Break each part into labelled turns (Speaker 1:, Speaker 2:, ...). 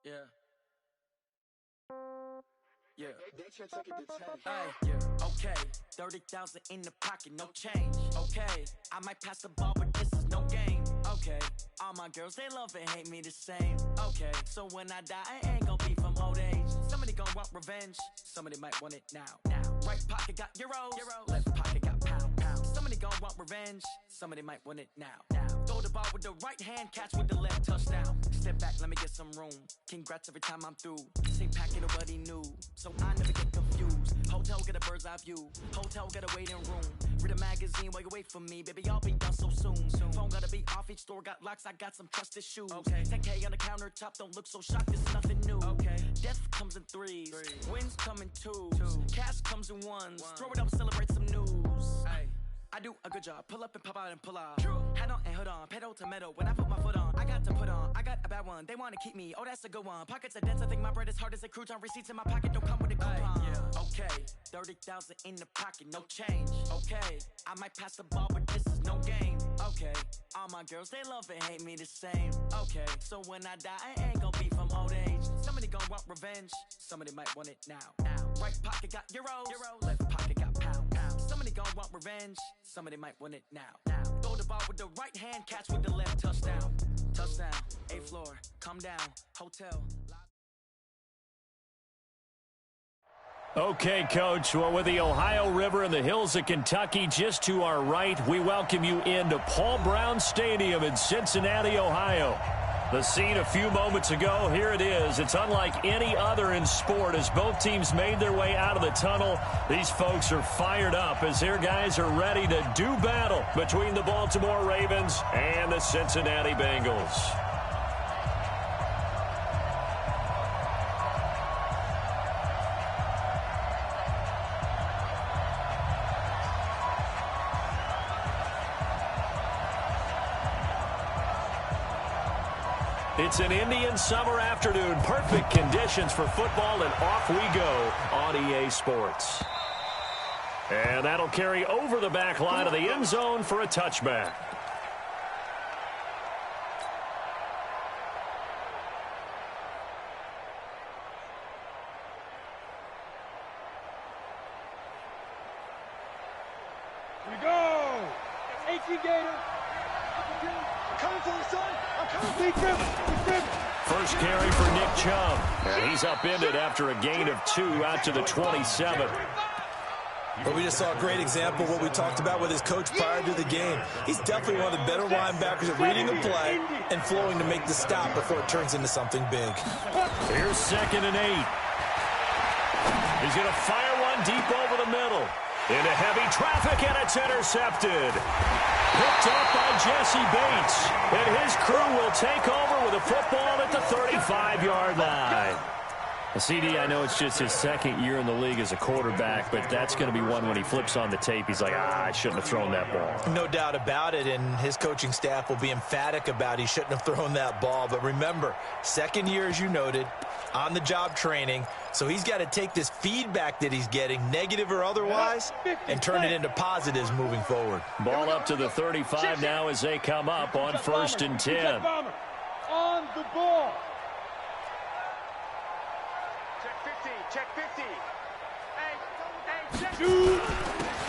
Speaker 1: Yeah. Yeah.
Speaker 2: Hey, okay, 30,000 in the pocket, no change. Okay, I might pass the ball, but this is no game. Okay, all my girls, they love and hate me the same. Okay, so when I die, I ain't gon' be from old age. Somebody gon' want revenge, somebody might want it now. Right pocket got euros, left pocket got pound. Somebody gon' want revenge, somebody might want it now. Throw the ball with the right hand, catch with the left, touchdown. Step back, let me get some room. Congrats every time I'm through. Same packet, nobody knew, so I never get confused. Hotel get a bird's eye view, hotel get a waiting room. Read a magazine while you wait for me, baby, I'll be done so soon. Phone gotta be off, each store got locks, I got some trusted shoes. 10K on the countertop, don't look so shocked, it's nothing new. Death comes in threes, wins come in twos, cash comes in ones. Throw it up, celebrate some news. I do a good job, pull up and pop out and pull out. Head on and hood on, pedal to metal. When I put my foot on, I got to put on. I got a bad one, they wanna keep me, oh that's a good one. Pockets are dense, I think my bread is hard as a crouton. Receipts in my pocket, don't come with a coupon. Okay, 30,000 in the pocket, no change. Okay, I might pass the ball, but this is no game. Okay, all my girls, they love and hate me the same. Okay, so when I die, I ain't gon' be from old age. Somebody gon' want revenge, somebody might want it now. Right pocket got euros, left pocket got pound. Somebody gon' want revenge, somebody might want it now. Throw the ball with the right hand, catch with the left, touchdown. Touchdown, 8th floor, come down, hotel.
Speaker 3: Okay, Coach. Well, with the Ohio River and the hills of Kentucky just to our right, we welcome you into Paul Brown Stadium in Cincinnati, Ohio. The scene a few moments ago, here it is. It's unlike any other in sport as both teams made their way out of the tunnel. These folks are fired up as their guys are ready to do battle between the Baltimore Ravens and the Cincinnati Bengals. It's an Indian summer afternoon. Perfect conditions for football, and off we go on EA Sports. And that'll carry over the back line of the end zone for a touchback.
Speaker 4: Here we go! H.E. Gator! I'm coming for you, son! I'm coming! Big grip!
Speaker 3: First carry for Nick Chubb. And he's upended after a gain of 2 out to the 27.
Speaker 5: But we just saw a great example of what we talked about with his coach prior to the game. He's definitely one of the better linebackers at reading the play and flowing to make the stop before it turns into something big.
Speaker 3: Here's 2nd and 8. He's going to fire one deep over the middle. Into heavy traffic, and it's intercepted. Picked up by Jesse Bates. And his crew will take over with a football at the 35-yard line. CD, I know it's just his second year in the league as a quarterback, but that's going to be one when he flips on the tape. He's like, I shouldn't have thrown that ball.
Speaker 5: No doubt about it, and his coaching staff will be emphatic about he shouldn't have thrown that ball. But remember, second year, as you noted, on-the-job training, so he's got to take this feedback that he's getting, negative or otherwise, and turn it into positives moving forward.
Speaker 3: Ball up to the 35 now as they come up on 1st and 10.
Speaker 4: On the ball.
Speaker 6: Check 50. Hey, check.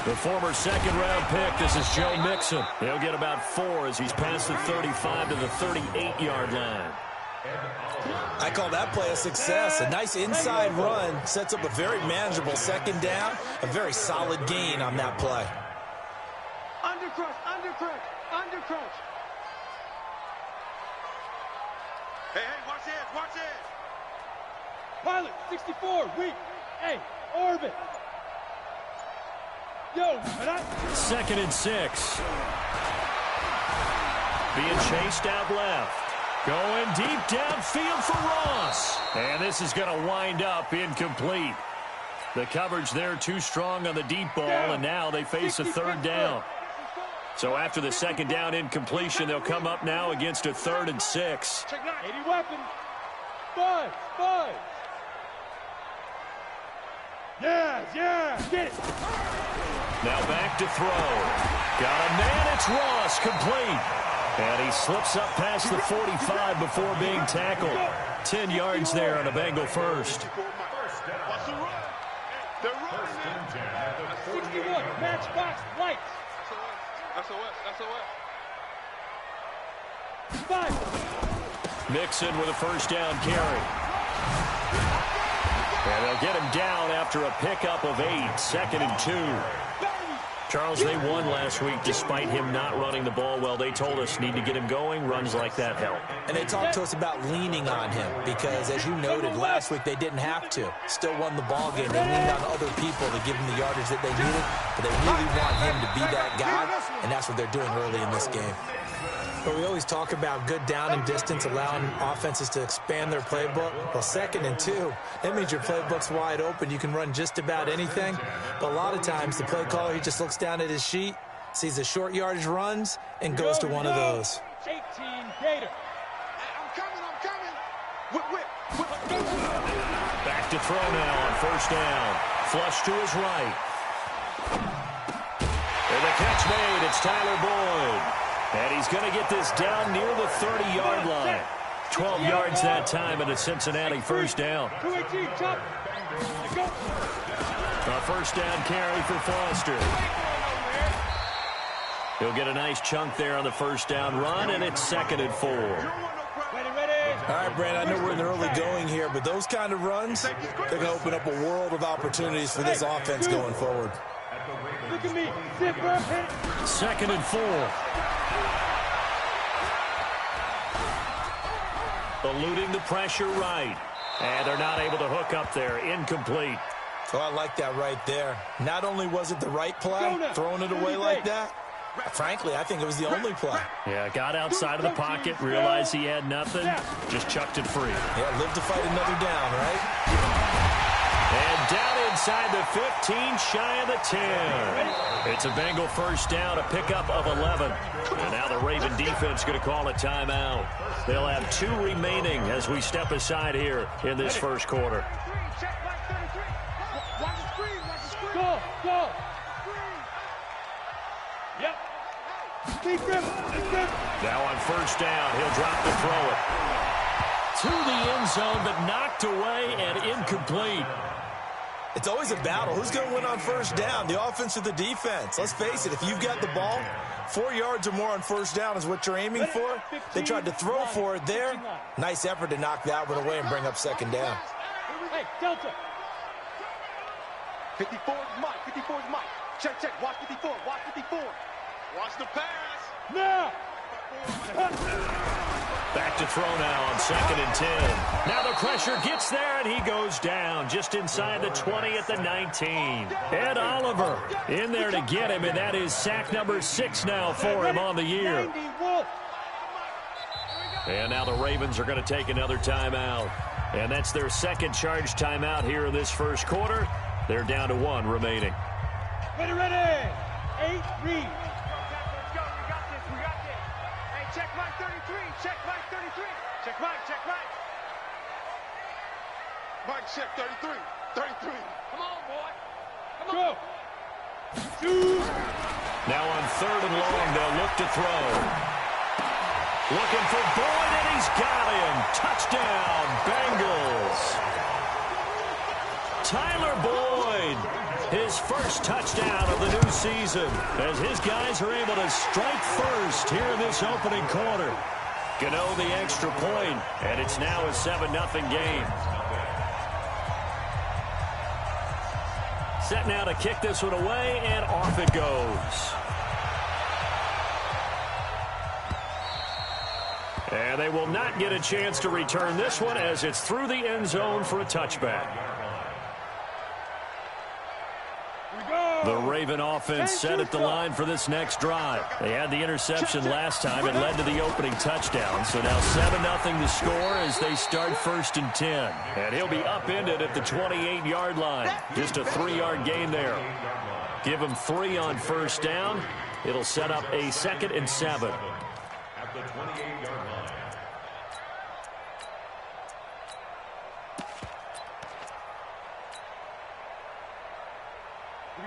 Speaker 3: The former second-round pick, this is Joe Mixon. He'll get about 4 as he's past the 35 to the 38-yard line.
Speaker 5: I call that play a success. A nice inside run sets up a very manageable second down, a very solid gain on that play.
Speaker 4: Undercrush.
Speaker 6: Hey, watch it.
Speaker 4: Pilot, 64, weak. Hey, orbit. Yo,
Speaker 3: 2nd and 6. Being chased out left. Going deep downfield for Ross. And this is going to wind up incomplete. The coverage there too strong on the deep ball, and now they face a 3rd down. So after the 2nd down incompletion, they'll come up now against a 3rd and 6.
Speaker 4: 80 weapons. Buzz. Yeah, get it.
Speaker 3: Now back to throw. Got a man, it's Ross, complete. And he slips up past the 45 before being tackled. 10 yards there on a Bengal first.
Speaker 4: 61, matchbox, lights. Five.
Speaker 3: Mixon with a first down carry. And they'll get him down after a pickup of 8, 2nd and 2. Charles, they won last week despite him not running the ball well. They told us need to get him going. Runs like that help.
Speaker 5: And they talked to us about leaning on him because, as you noted, last week they didn't have to. Still won the ball game. They leaned on other people to give him the yardage that they needed, but they really want him to be that guy, and that's what they're doing early in this game. But we always talk about good down and distance, allowing offenses to expand their playbook. Well, 2nd and 2, that means your playbook's wide open. You can run just about anything. But a lot of times, the play caller, he just looks down at his sheet, sees the short yardage runs, and goes to one of those.
Speaker 4: 18 Gator.
Speaker 6: I'm coming. Whip.
Speaker 3: Back to throw now on first down. Flush to his right. And the catch made. It's Tyler Boyd. And he's going to get this down near the 30-yard line. 12 yards that time, and a Cincinnati first down.
Speaker 4: 218, chop. Go.
Speaker 3: A first down carry for Foster. He'll get a nice chunk there on the first down run, and it's 2nd and 4.
Speaker 4: Ready.
Speaker 5: All right, Brand, I know we're in the early going here, but those kind of runs, they're going to open up a world of opportunities for this offense going forward.
Speaker 4: Look at me. Sit up, hit.
Speaker 3: 2nd and 4. Eluding the pressure right. And they're not able to hook up there. Incomplete.
Speaker 5: Oh, I like that right there. Not only was it the right play, throwing it away like that, frankly, I think it was the only play.
Speaker 3: Yeah, got outside of the pocket, realized he had nothing, just chucked it free.
Speaker 5: Yeah, live to fight another down, right?
Speaker 3: And down inside the 15, shy of the 10. It's a Bengal first down, a pickup of 11. And now the Raven defense going to call a timeout. They'll have 2 remaining as we step aside here in this first quarter.
Speaker 4: Go. Yep. Keep him.
Speaker 3: Now on first down, he'll drop to throw it. To the end zone, but knocked away and incomplete.
Speaker 5: It's always a battle. Who's going to win on first down, the offense or the defense? Let's face it, if you've got the ball, 4 yards or more on first down is what you're aiming for. They tried to throw for it there. Nice effort to knock that one away and bring up 2nd down.
Speaker 4: Hey, Delta.
Speaker 6: 54 is Mike. Check. Watch 54. Watch the pass.
Speaker 4: Now.
Speaker 3: Back to throw now on 2nd and 10. Now the pressure gets there, and he goes down just inside the 20 at the 19. Ed Oliver in there to get him, and that is sack number 6 now for him on the year. And now the Ravens are going to take another timeout. And that's their 2nd charge timeout here in this first quarter. They're down to 1 remaining.
Speaker 4: Ready. 8, read.
Speaker 6: Let's go. We got this. Hey, check Mike 33. Check Mike 33. Check Mike. Mike, check 33. Come on, boy.
Speaker 4: Go. Shoot.
Speaker 3: Now on 3rd and long, they'll look to throw. Looking for Boyd, and he's got him. Touchdown, Bengals. Tyler Boyd, his first touchdown of the new season, as his guys are able to strike first here in this opening quarter. Gano the extra point, and it's now a 7-0 game. Set now to kick this one away, and off it goes. And they will not get a chance to return this one as it's through the end zone for a touchback. The Raven offense set at the line for this next drive. They had the interception last time. It led to the opening touchdown. So now 7-0 the score as they start 1st and 10. And he'll be upended at the 28-yard line. Just a 3-yard gain there. Give him 3 on first down. It'll set up a 2nd and 7.
Speaker 1: At the 28-yard line.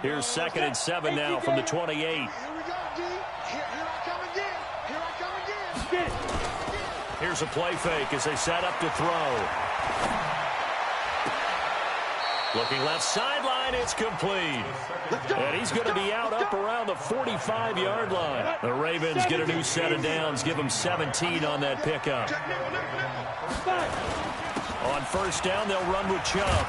Speaker 3: Here's 2nd and 7 now from the 28.
Speaker 6: Here we go, D. Here I come again.
Speaker 3: Here's Here's a play fake as they set up to throw. Looking left sideline, it's complete. And he's going to be out up around the 45-yard line. The Ravens get a new set of downs, give them 17 on that pickup. On first down, they'll run with Chubb.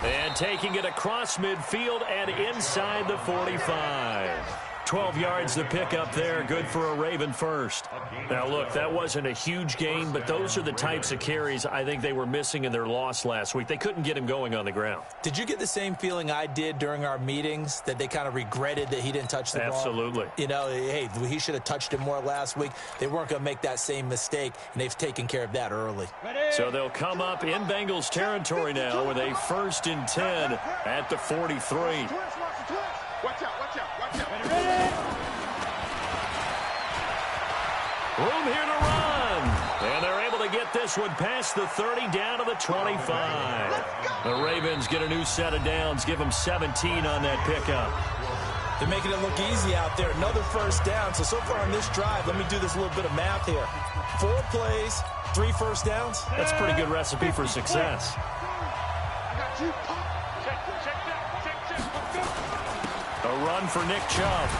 Speaker 3: And taking it across midfield and inside the 45. 12 yards to pick up there. Good for a Raven first. Now, look, that wasn't a huge gain, but those are the types of carries I think they were missing in their loss last week. They couldn't get him going on the ground.
Speaker 5: Did you get the same feeling I did during our meetings, that they kind of regretted that he didn't touch the ball?
Speaker 3: Absolutely.
Speaker 5: You know, hey, he should have touched it more last week. They weren't going to make that same mistake, and they've taken care of that early.
Speaker 3: So they'll come up in Bengals territory now with a 1st and 10 at the 43.
Speaker 6: Watch out, watch out, watch out.
Speaker 3: Room here to run. And they're able to get this one past the 30 down to the 25. The Ravens get a new set of downs, give them 17 on that pickup.
Speaker 5: They're making it look easy out there. Another first down. So far on this drive, let me do this little bit of math here. 4 plays, 3 first downs.
Speaker 3: That's a pretty good recipe for success.
Speaker 6: I got you.
Speaker 3: A run for Nick Chubb.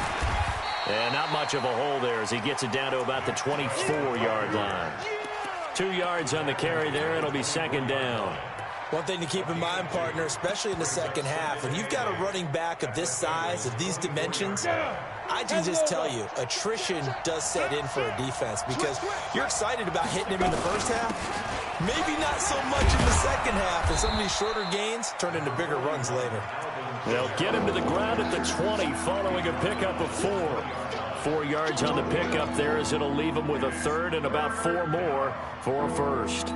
Speaker 3: And not much of a hole there as he gets it down to about the 24-yard line. 2 yards on the carry there. It'll be 2nd down.
Speaker 5: One thing to keep in mind, partner, especially in the second half, when you've got a running back of this size, of these dimensions, I can just tell you, attrition does set in for a defense because you're excited about hitting him in the first half. Maybe not so much in the second half, and some of these shorter gains turn into bigger runs later.
Speaker 3: They'll get him to the ground at the 20 following a pickup of 4. 4 yards on the pickup there as it'll leave him with a 3rd and about 4 more for a 1st.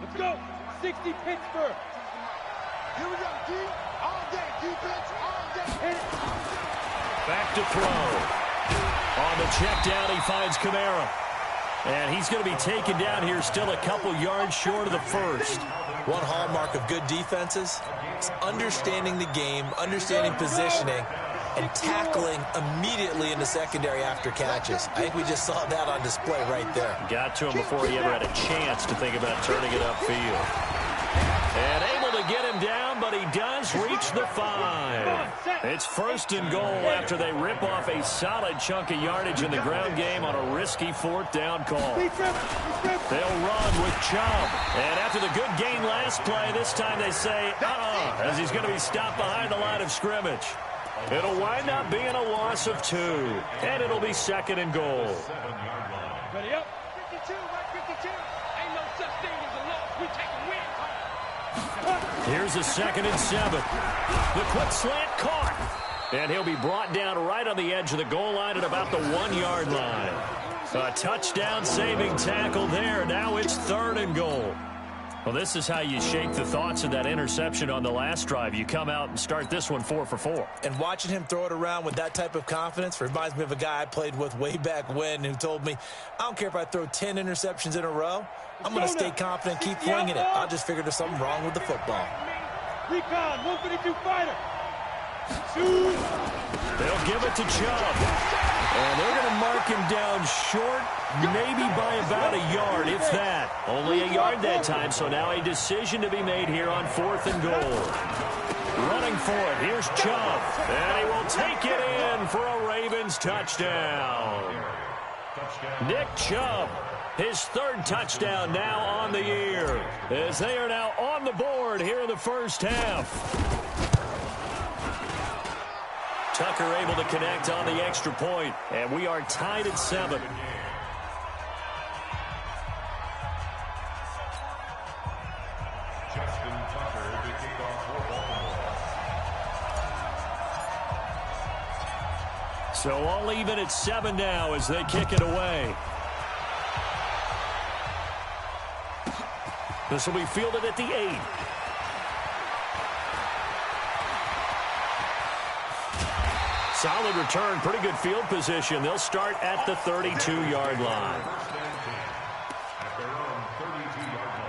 Speaker 4: Let's go. 60 Pittsburgh.
Speaker 6: Here we go, D. All day, defense, all day.
Speaker 3: Back to throw. On the check down, he finds Kamara. And he's going to be taken down here still a couple yards short of the 1st.
Speaker 5: One hallmark of good defenses is understanding the game, understanding positioning, and tackling immediately in the secondary after catches. I think we just saw that on display right there.
Speaker 3: Got to him before he ever had a chance to think about turning it upfield. And able to get him down, but he does reach the 5. It's 1st and goal after they rip off a solid chunk of yardage in the ground game on a risky 4th down call. They'll run with Chubb. And after the good gain last play, this time they say, as he's going to be stopped behind the line of scrimmage. It'll wind up being a loss of 2. And it'll be 2nd and goal.
Speaker 4: Ready up.
Speaker 6: 52, right 52. Ain't no such thing as a loss. We taking wins home.
Speaker 3: Here's a 2nd and 7. The quick slant caught. And he'll be brought down right on the edge of the goal line at about the 1-yard line. A touchdown saving tackle there. Now it's 3rd and goal. Well, this is how you shake the thoughts of that interception on the last drive. You come out and start this one 4 for 4.
Speaker 5: And watching him throw it around with that type of confidence reminds me of a guy I played with way back when who told me, I don't care if I throw 10 interceptions in a row. I'm going to stay confident, keep flinging it. I'll just figure there's something wrong with the football.
Speaker 4: Recon, 152 fighter.
Speaker 3: They'll give it to Chubb. And they're going to mark him down short, maybe by about a yard, if that. Only a yard that time, so now a decision to be made here on 4th and goal. Running for it, here's Chubb. And he will take it in for a Ravens touchdown. Nick Chubb, his 3rd touchdown now on the year, as they are now on the board here in the first half. Tucker able to connect on the extra point, and we are tied at 7.
Speaker 1: Justin Tucker, the kickoff for Baltimore.
Speaker 3: So all even at 7 now as they kick it away. This will be fielded at the 8. Solid return, pretty good field position. They'll start at the 32-yard line.
Speaker 1: At their own 32-yard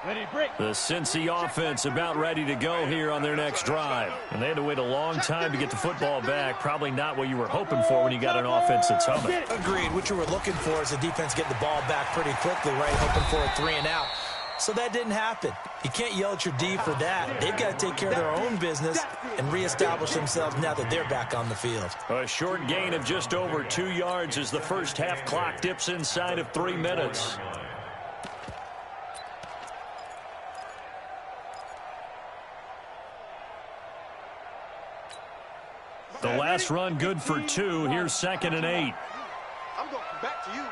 Speaker 1: line.
Speaker 3: The Cincy offense about ready to go here on their next drive. And they had to wait a long time to get the football back. Probably not what you were hoping for when you got an offense that's humming.
Speaker 5: Agreed. What you were looking for is the defense getting the ball back pretty quickly, right? Hoping for a 3-and-out. So that didn't happen. You can't yell at your D for that. They've got to take care of their own business and reestablish themselves now that they're back on the field.
Speaker 3: A short gain of just over 2 yards as the first half clock dips inside of 3 minutes. The last run good for 2. Here's 2nd and 8.
Speaker 4: I'm going back to you.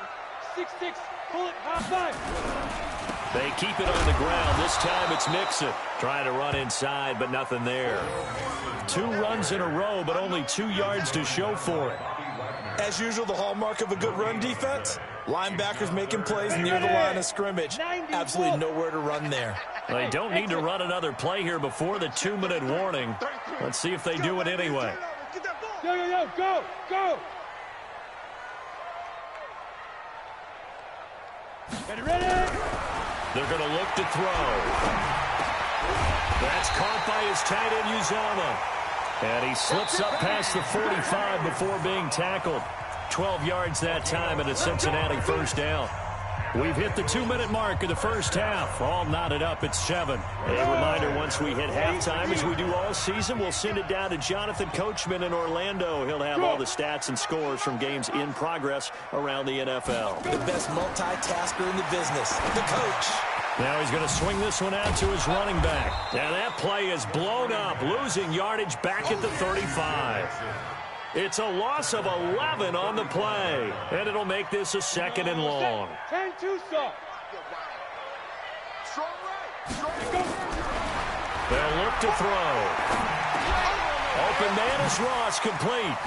Speaker 4: 6-6. Pull it. High 5.
Speaker 3: They keep it on the ground. This time it's Mixon. Trying to run inside, but nothing there. 2 runs in a row, but only 2 yards to show for it.
Speaker 5: As usual, the hallmark of a good run defense, linebackers making plays near the line of scrimmage. Absolutely nowhere to run there.
Speaker 3: They don't need to run another play here before the 2-minute warning. Let's see if they do it anyway.
Speaker 4: Yo, go, go. Ready?
Speaker 3: They're going to look to throw. That's caught by his tight end, Uzama. And he slips up past the 45 before being tackled. 12 yards that time, and a Cincinnati first down. We've hit the 2-minute mark of the first half. All knotted up at 7. A reminder, once we hit halftime, as we do all season, we'll send it down to Jonathan Coachman in Orlando. He'll have all the stats and scores from games in progress around the NFL.
Speaker 5: The best multitasker in the business, the coach.
Speaker 3: Now he's going to swing this one out to his running back. And that play is blown up, losing yardage back at the 35. It's a loss of 11 on the play, and it'll make this a 2nd and long.
Speaker 4: 10-2 stop.
Speaker 3: They'll look to throw. Open man is Ross, complete.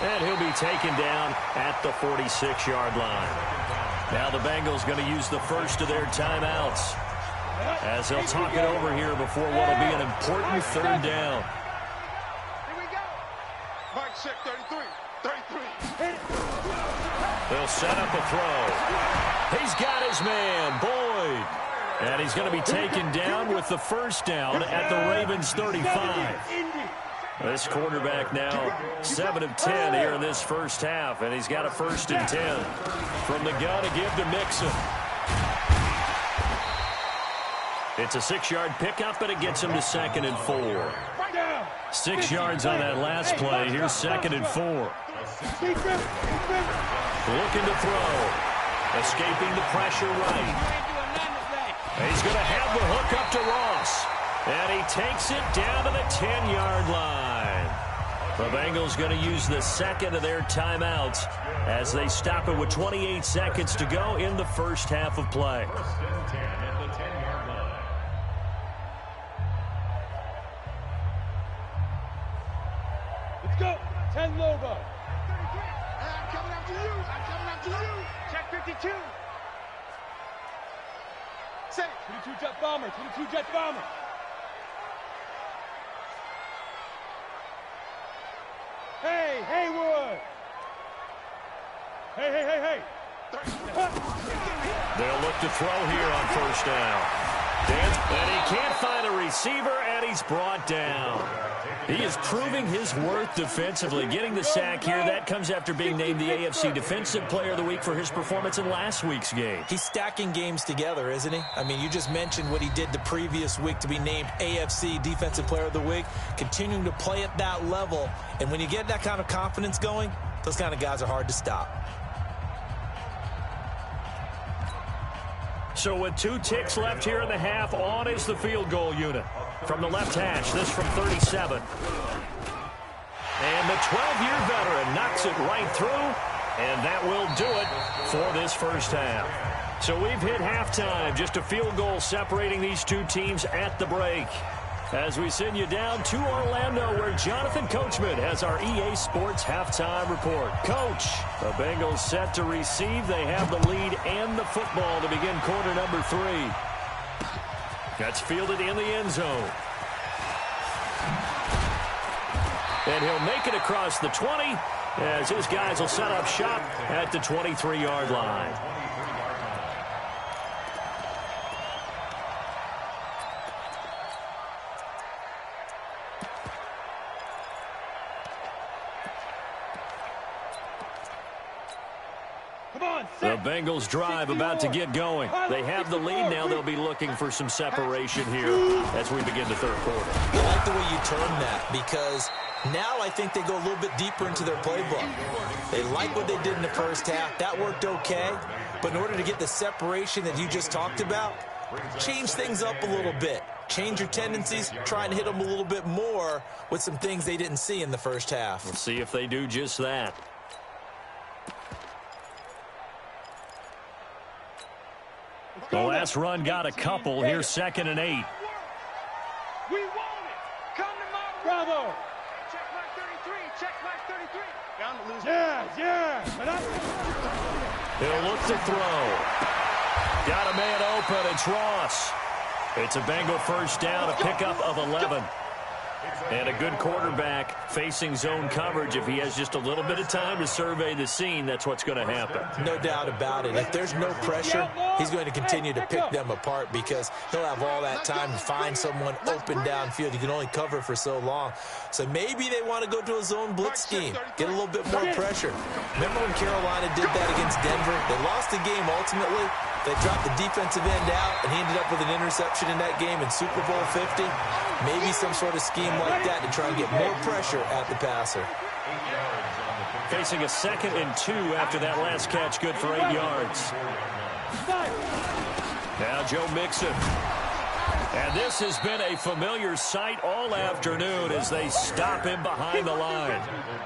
Speaker 3: And he'll be taken down at the 46-yard line. Now the Bengals going to use the first of their timeouts as they'll talk it over here before what will be an important 3rd down.
Speaker 4: Check 33.
Speaker 3: They'll set up a throw. He's got his man, Boyd. And he's going to be taken down with the first down at the Ravens 35. This quarterback now 7 of 10 here in this first half, and he's got a 1st and 10. From the gun to give to Mixon. It's a 6-yard pickup, but it gets him to 2nd and 4. 6 yards on that last play. Here's 2nd and 4. Looking to throw. Escaping the pressure right. He's going to have the hook up to Ross. And he takes it down to the 10-yard line. The Bengals going to use the 2nd of their timeouts as they stop it with 28 seconds to go in the first half of play.
Speaker 4: Go. 10 logo.
Speaker 6: I'm coming after you. Check 52. Say.
Speaker 4: 22 jet bomber. 22 jet bomber. Hey, Haywood. Hey.
Speaker 3: They'll look to throw here on 1st down. And he can't find a receiver, and he's brought down. He is proving his worth defensively, getting the sack here. That comes after being named the AFC Defensive Player of the Week for his performance in last week's game.
Speaker 5: He's stacking games together, isn't he? I mean, you just mentioned what he did the previous week to be named AFC Defensive Player of the Week, continuing to play at that level. And when you get that kind of confidence going, those kind of guys are hard to stop.
Speaker 3: So with 2 ticks left here in the half, on is the field goal unit. From the left hash, this from 37. And the 12-year veteran knocks it right through, and that will do it for this first half. So we've hit halftime, just a field goal separating these two teams at the break. As we send you down to Orlando, where Jonathan Coachman has our EA Sports halftime report. Coach, the Bengals set to receive. They have the lead and the football to begin quarter number 3. That's fielded in the end zone. And he'll make it across the 20 as his guys will set up shop at the 23-yard line. The Bengals drive about to get going. They have the lead now. They'll be looking for some separation here as we begin the third quarter.
Speaker 5: I like the way you term that because now I think they go a little bit deeper into their playbook. They like what they did in the first half. That worked okay. But in order to get the separation that you just talked about, change things up a little bit. Change your tendencies, try and hit them a little bit more with some things they didn't see in the first half.
Speaker 3: We'll see if they do just that. The last run got a couple. Here's 2nd and 8.
Speaker 6: We want it. Come to my room.
Speaker 4: Bravo.
Speaker 6: Check mark 33. Check mark 33. Down to lose.
Speaker 4: Yeah.
Speaker 3: He'll look to throw. Got a man open. It's Ross. It's a Bengal first down, a pickup of 11. And a good quarterback facing zone coverage. If he has just a little bit of time to survey the scene, that's what's going to happen.
Speaker 5: No doubt about it. If there's no pressure, he's going to continue to pick them apart because he'll have all that time to find someone open downfield. You can only cover for so long. So maybe they want to go to a zone blitz scheme, get a little bit more pressure. Remember when Carolina did that against Denver? They lost the game ultimately. They dropped the defensive end out, and he ended up with an interception in that game in Super Bowl 50. Maybe some sort of scheme like that to try and get more pressure at the passer.
Speaker 3: Facing a 2nd and 2 after that last catch, good for 8 yards. Now Joe Mixon. And this has been a familiar sight all afternoon as they stop him behind the line.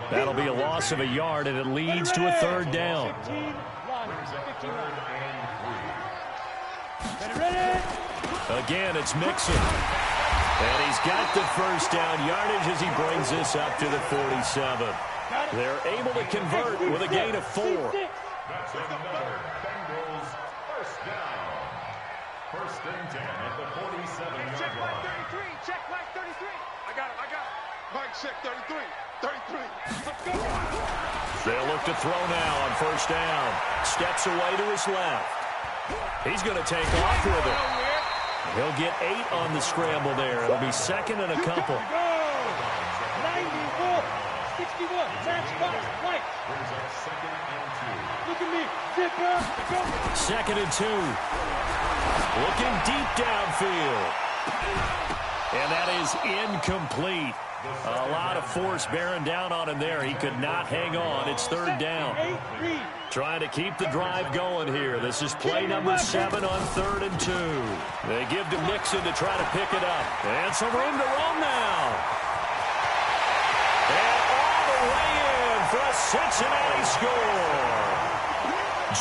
Speaker 3: That'll be a loss of a yard, and it leads to a 3rd down. Again, it's Mixon. And he's got the first down yardage as he brings this up to the 47. They're able to convert with a gain of 4.
Speaker 1: That's another Bengals first down. 1st and 10 at the 47-yard
Speaker 6: Check mark
Speaker 1: line.
Speaker 6: 33. Check mark 33. I got it. Mike, check 33. 33. Let's go.
Speaker 3: They'll look to throw now on first down. Steps away to his left. He's going to take off with it. He'll get 8 on the scramble there. It'll be 2nd and a couple.
Speaker 4: 94, 61, match box, right.
Speaker 1: Brings up 2nd and 2.
Speaker 4: Look at me, zipper, go.
Speaker 3: 2nd and 2. Looking deep downfield. And that is incomplete. A lot of force bearing down on him there. He could not hang on. It's 3rd down. Trying to keep the drive going here. This is play number 7 on 3rd and 2. They give to Mixon to try to pick it up. And some room to roam now. And all the way in for a Cincinnati score.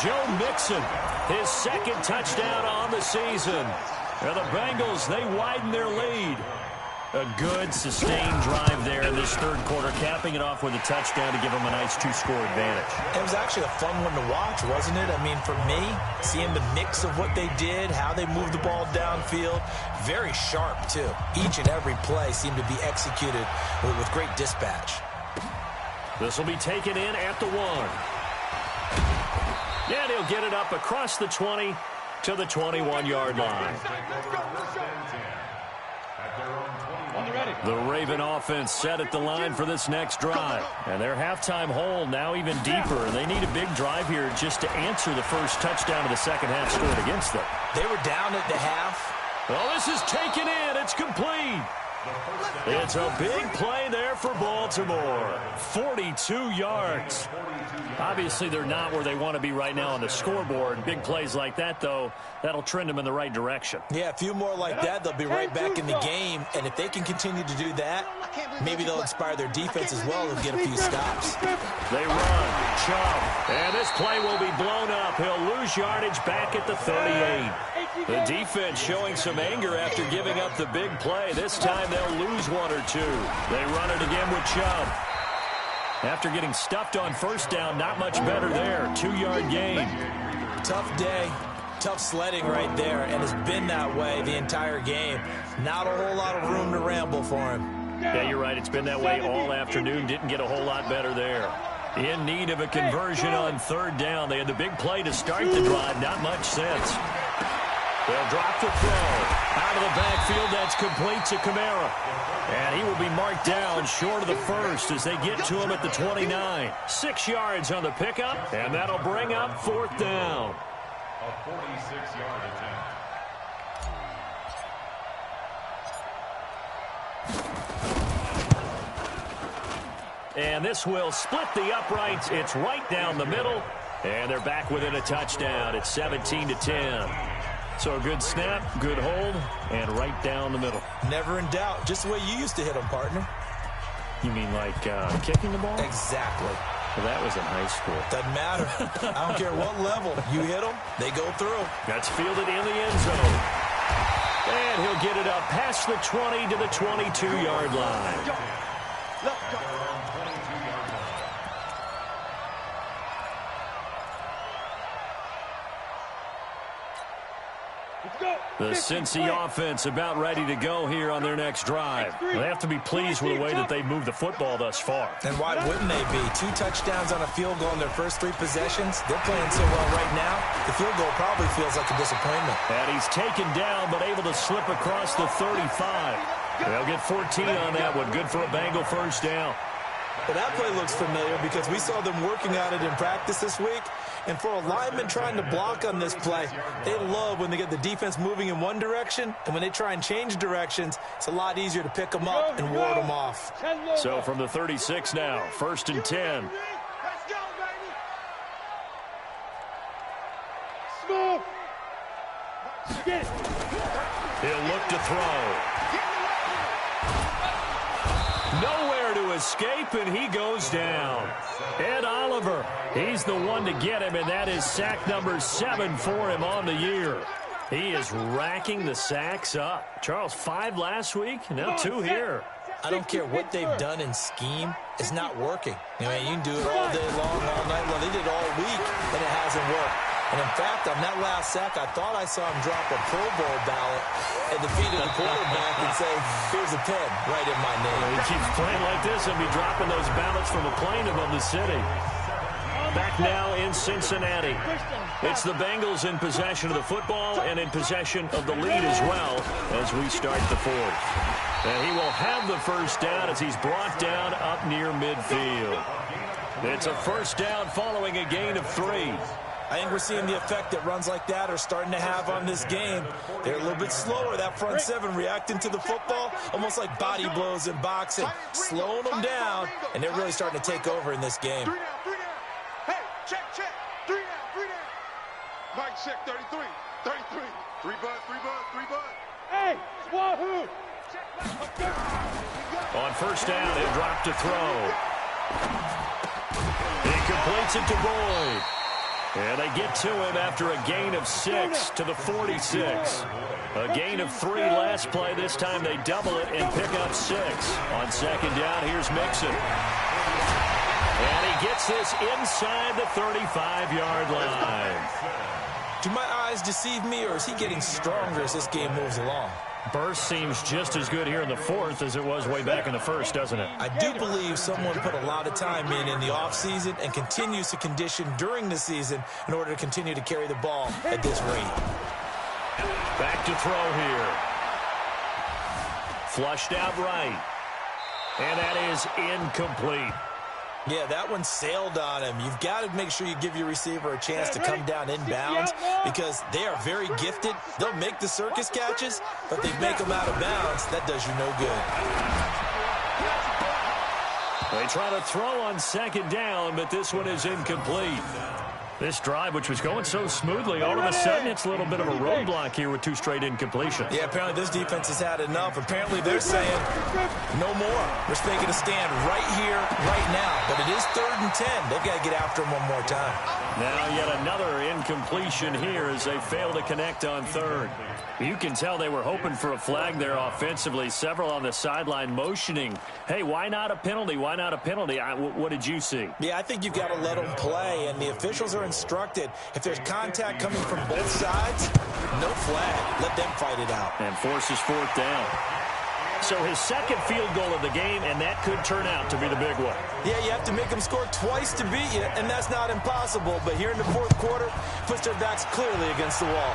Speaker 3: Joe Mixon, his 2nd touchdown on the season. And the Bengals, they widen their lead. A good, sustained drive there in this 3rd quarter, capping it off with a touchdown to give them a nice 2-score advantage.
Speaker 5: It was actually a fun one to watch, wasn't it? I mean, for me, seeing the mix of what they did, how they moved the ball downfield, very sharp, too. Each and every play seemed to be executed with great dispatch.
Speaker 3: This will be taken in at the 1. And he'll get it up across the 20 to the 21-yard line. The Raven offense set at the line for this next drive. And their halftime hole now even deeper. And they need a big drive here just to answer the first touchdown of the second half scored against them.
Speaker 5: They were down at the half.
Speaker 3: Well, this is taken in. It's complete. It's a big play there for Baltimore. 42 yards. Obviously, they're not where they want to be right now on the scoreboard. Big plays like that, though, that'll trend them in the right direction.
Speaker 5: Yeah, a few more like that, they'll be right back in the game. And if they can continue to do that, maybe they'll inspire their defense as well and get a few stops.
Speaker 3: They run. Chubb. And this play will be blown up. He'll lose yardage back at the 38. The defense showing some anger after giving up the big play. This time they'll lose 1 or 2. They run it again with Chubb. After getting stuffed on first down, not much better there. 2-yard gain.
Speaker 5: Tough day. Tough sledding right there, and it's been that way the entire game. Not a whole lot of room to ramble for him.
Speaker 3: Yeah, you're right. It's been that way all afternoon. Didn't get a whole lot better there. In need of a conversion on 3rd down. They had the big play to start the drive. Not much sense. They'll drop the throw. Out of the backfield, that's complete to Kamara. And he will be marked down short of the first as they get to him at the 29. 6 yards on the pickup, and that'll bring up 4th down.
Speaker 1: A 46-yard attempt.
Speaker 3: And this will split the uprights. It's right down the middle. And they're back within a touchdown. It's 17-10. So a good snap, good hold, and right down the middle.
Speaker 5: Never in doubt. Just the way you used to hit them, partner.
Speaker 3: You mean like kicking the ball?
Speaker 5: Exactly.
Speaker 3: Well, that was in high school.
Speaker 5: Doesn't matter. I don't care what level. You hit them, they go through.
Speaker 3: That's fielded in the end zone. And he'll get it up past the 20 to the 22-yard line.
Speaker 4: Let's go.
Speaker 3: The Cincy offense about ready to go here on their next drive. They have to be pleased with the way that they've moved the football thus far.
Speaker 5: And why wouldn't they be? 2 touchdowns on a field goal in their first 3 possessions. They're playing so well right now, the field goal probably feels like a disappointment.
Speaker 3: And he's taken down but able to slip across the 35. They'll get 14 on that one. Good for a Bengal first down.
Speaker 5: Well, that play looks familiar because we saw them working on it in practice this week. And for a lineman trying to block on this play, they love when they get the defense moving in one direction. And when they try and change directions, it's a lot easier to pick them up and ward them off.
Speaker 3: So from the 36 now, 1st and 10.
Speaker 4: Let's go, baby. Smooth. Get it.
Speaker 3: He'll look to throw. Nowhere to escape, and he goes down. Ed Oliver, he's the one to get him, and that is sack number 7 for him on the year. He is racking the sacks up. Charles, 5 last week, now 2 here.
Speaker 5: I don't care what they've done in scheme. It's not working. I mean, you can do it all day long, all night long. They did it all week, and it hasn't worked. And in fact, on that last sack, I thought I saw him drop a Pro Bowl ballot at the feet of the quarterback and say, here's a pen right in my name.
Speaker 3: He keeps playing like this and be dropping those ballots from a plane above the city. Back now in Cincinnati. It's the Bengals in possession of the football and in possession of the lead as well as we start the 4th. And he will have the first down as he's brought down up near midfield. It's a first down following a gain of 3.
Speaker 5: I think we're seeing the effect that runs like that are starting to have on this game. They're a little bit slower, that front 7, reacting to the football, almost like body blows in boxing, slowing them down, and they're really starting to take over in this game.
Speaker 4: 3 down. Hey, check. 3 down. Mike, check 33. 3 bud. Hey, wahoo.
Speaker 3: On first down, he'll drop to throw. He completes it to Boyd. And they get to him after a gain of 6 to the 46. A gain of 3 last play. This time they double it and pick up 6. On second down, here's Mixon. And he gets this inside the 35-yard line.
Speaker 5: Do my eyes deceive me, or is he getting stronger as this game moves along?
Speaker 3: Burst seems just as good here in the 4th as it was way back in the 1st, doesn't it?
Speaker 5: I do believe someone put a lot of time in the offseason and continues to condition during the season in order to continue to carry the ball at this rate.
Speaker 3: Back to throw here. Flushed out right. And that is incomplete.
Speaker 5: Yeah, that one sailed on him. You've got to make sure you give your receiver a chance to come down inbounds because they are very gifted. They'll make the circus catches, but they make them out of bounds. That does you no good.
Speaker 3: They try to throw on second down, but this one is incomplete. This drive, which was going so smoothly, all of a sudden it's a little bit of a roadblock here with 2 straight incompletions.
Speaker 5: Yeah, apparently this defense has had enough. Apparently they're saying no more. We're taking a stand right here, right now. But it is 3rd and 10. They've got to get after him one more time.
Speaker 3: Now yet another incompletion here as they fail to connect on 3rd. You can tell they were hoping for a flag there offensively. Several on the sideline motioning, hey, why not a penalty? Why not a penalty? What did you see?
Speaker 5: Yeah, I think you've got to let them play, and the officials are instructed. If there's contact coming from both sides, no flag. Let them fight it out.
Speaker 3: And forces 4th down. So his 2nd field goal of the game, and that could turn out to be the big one.
Speaker 5: Yeah, you have to make them score twice to beat you, and that's not impossible. But here in the 4th quarter, puts their backs clearly against the wall.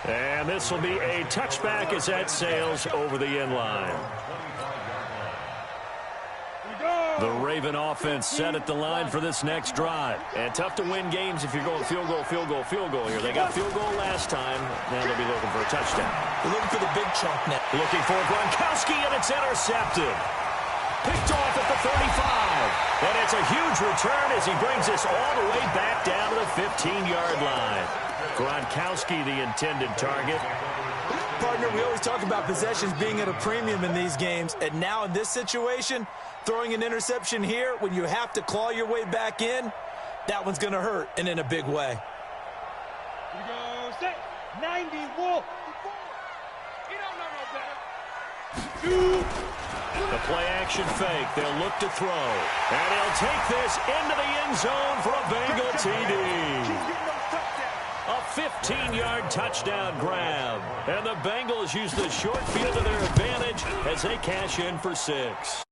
Speaker 3: And this will be a touchback as that sails over the end line. The Raven offense set at the line for this next drive. And tough to win games if you're going field goal, field goal, field goal here. They got field goal last time. Now they'll be looking for a touchdown.
Speaker 5: They're looking for the big chunk net.
Speaker 3: Looking for Gronkowski, and it's intercepted. Picked off at the 35. And it's a huge return as he brings this all the way back down to the 15-yard line. Gronkowski, the intended target.
Speaker 5: Partner, we always talk about possessions being at a premium in these games. And now in this situation, throwing an interception here when you have to claw your way back in, that one's going to hurt, and in a big way.
Speaker 4: Here we go, set, 90, Wolf. You don't know no better.
Speaker 3: The play-action fake. They'll look to throw. And he'll take this into the end zone for a Bengal TD. A 15-yard touchdown grab. And the Bengals use the short field to their advantage as they cash in for 6.